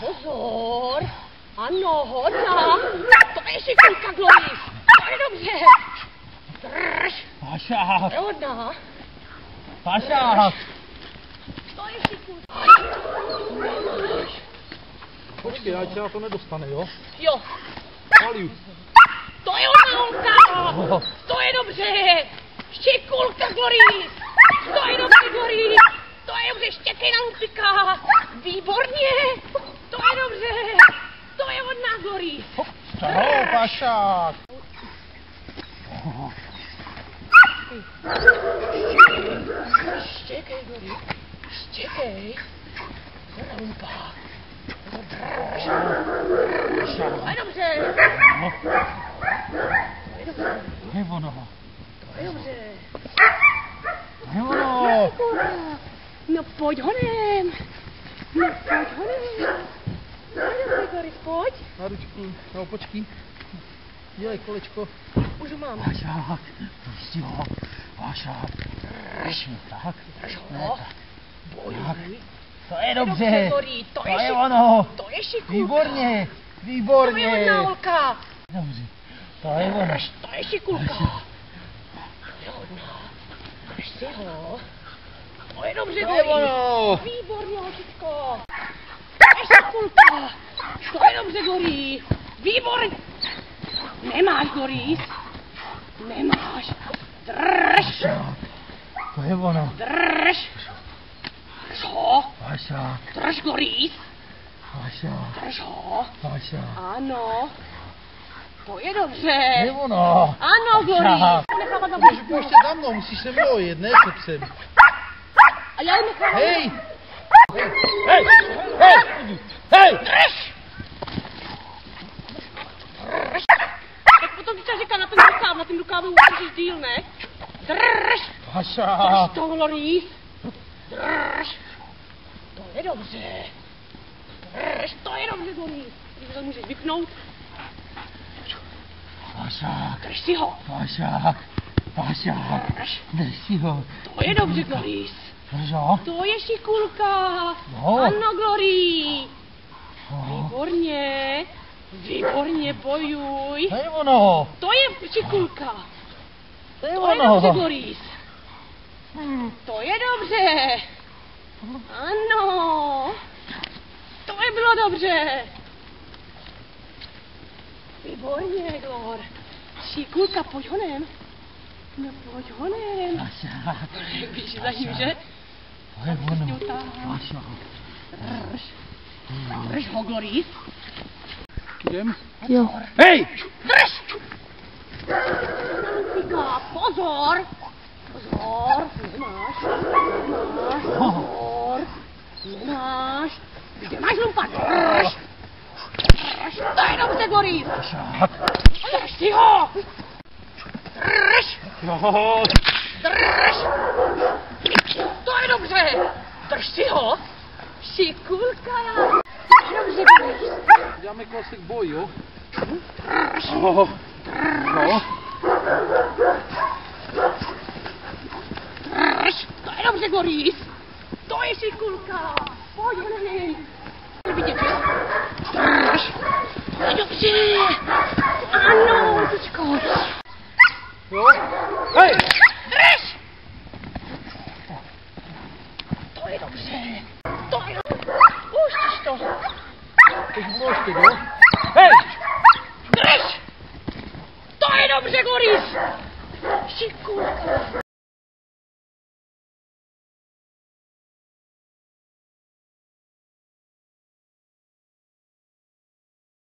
Pozor! Ano, hodná! To je šikulka, Gloris! To je dobře! Drž! Pašák! To je hodná! Pašák! To je šikulka! Počkej, ať se na to nedostane, jo? Jo! Paliu. To je hodná holka! To je dobře! Šikulka, Gloris! To je dobře, Gloris! To je dobře, štěkej na Lucika! Výborně! To je dobře! To je hodná, Gloris! Čau, pašák! Štěkej, Gloris! Štěkej! Rumpa! Drž! To je dobře! To je ono. To je dobře! To je ono. No pojď honem! No pojď honem! Pojď dobře, Gloris, pojď! Na ručku, no počkej. Dělej kolečko. Už ho mám. Pašák, pustí ho. Pašák. Drž! Tak. Drž Ne, ho! tak. Bojuj! To je dobře. Gloris, to To je je ono. To je šikulka! Výborně. To je Výborně. hodná holka! Dobře. To je ono. To je šikulka! To je hodná! Drž si ho! To je dobře, To je Gloris! ono. Výborně, holčičko! To je šikulka! To je dobře, Gloris! Výborně! Nemáš, Gloris! Nemáš! Drž! To je ono. Drž! Drž ho! Pašák. Drž, Gloris! Pašák. Drž ho! Pašák. Ano! To je To je dobře! ono. Ano, Gloris! Pašák. Nechávat na Můžeš boku. ještě za mnou, musíš se mnou jet, ne se psem. A já ji nechávám. Hej! Hej! Hej! Hej! Drž! Drž! Tak potom ti třeba říká na ten rukávu můžeš díl, ne? Drž! Drž Pašák. to, Gloris! Drž! To je dobře! Drž! To je dobře, Gloris! Když to můžeš vypnout, Pašák. drž si ho! Pašák. Pašák. Drž! Drž si ho. To je dobře, Gloris! Drž ho. To je šikulka! No. Ano, Gloris! No. Výborně! Výborně, bojuj! To je ono. To je šikulka! To je To je dobře, ono. Gloris! To je dobře! Ano! To je bylo dobře! Výborně, Glor! Šikulka, pojď honem! No pojď honem! Pašák. Víš za ním, že? To je ono. Utáhám. Pašák. Drž! Drž ho, Gloris! Jdem? Jo. Hej! Drž! Lucika, pozor! Pozor! Nemáš! Nemáš! Pozor! Nemáš! Kde máš lumpa? Drž! Drž! To je dobře, Gloris! Pašák. Drž si ho! Drž! Jo. Drž! To je dobře! Drž si ho! Šikulka! To je dobře, Gloris! Děláme kousek boj, jo? Drž! Jo. Jo. Drž! To je dobře, Gloris! To je šikulka! Pojď, honej! Vidět, že? Drž! To je dobře! Ano, Lucičko! Jo. Hej! Drž! To je dobře! To je dobře! Puštíš to! Teď budu ještě, jo? Hej! Drž! To je dobře, Gloris! Šikulka!